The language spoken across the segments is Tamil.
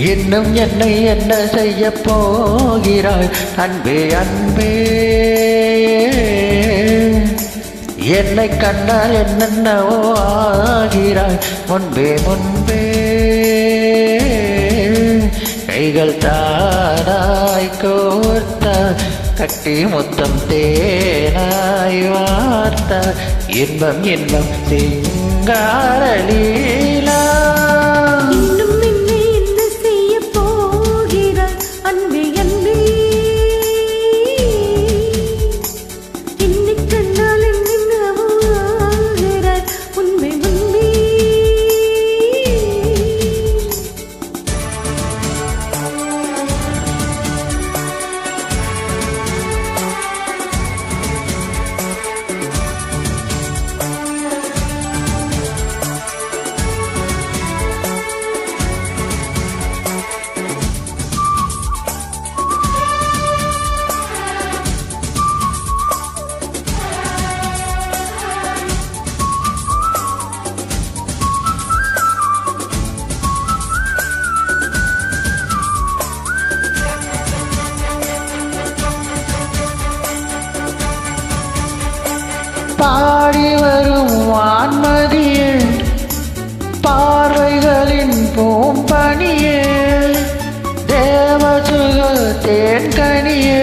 இன்னும் என்னை என்ன செய்ய போகிறாய் அன்பே அன்பே என்னை கண்டால் என்னென்னவோ ஆகிறாய் முன்பே முன்பே கைகள் தானாய் கோர்த்த கட்டி முத்தம் தேனாய் வார்த்த இன்பம் இன்பம் சிங்கார லீலா பாடி வரும் வான்மதியே பார்வைகளின் பூம்பணியே தேவசுக தேன்கனியே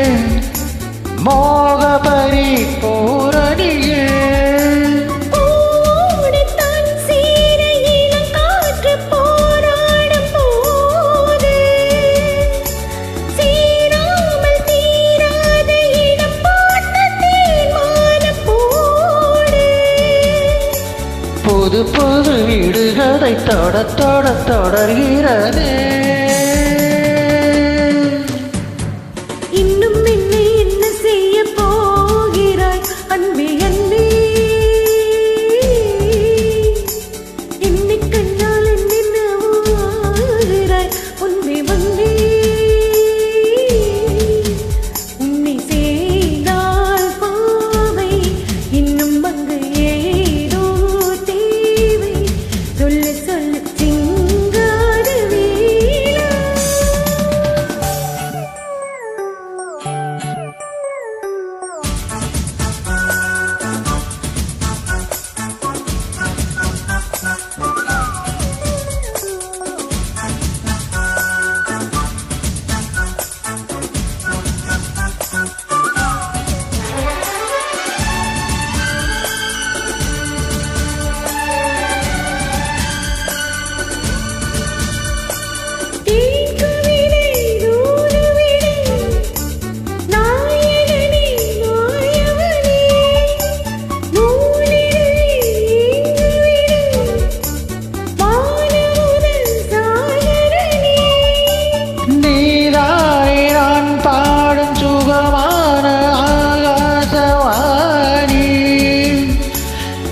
மோகபரி பூரணியே புது புது வீடுகளை தொட தொட தொடர்கிறதே இன்னும் என்னை என்ன செய்ய போகிறாய் அன்பே அன்பே என்னை கண்டால் என்னென்னவோ ஆகிறாய் முன்பே முன்பே உன்னை செய்தால் பாவை இன்னும் அங்கு ஏதோ தேவை சொல்ல சொல்ல சிங்கார வேளா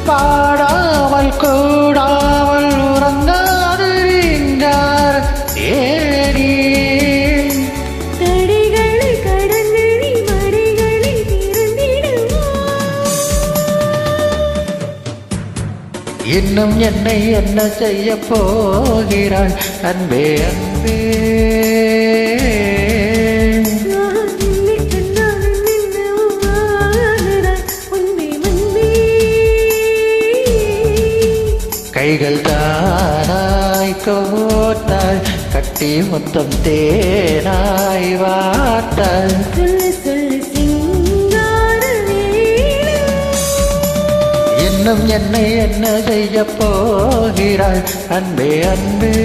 பாடாமல் கூடாமல் உறங்காது நின்றார் ஏறி தடைகளை கடந்து மறைகளை திறந்திடுவா இன்னும் என்னை என்ன செய்ய போகிறாய் அன்பே அன்பே கைகள் தானாய் கோர்த்தாய் கட்டி முத்தம் தேனாய் வார்த்தாய் சொல்லு சொல்லு சிங்கார வேளா இன்னும் என்னை என்ன செய்ய போகிறாய் அன்பே அன்பே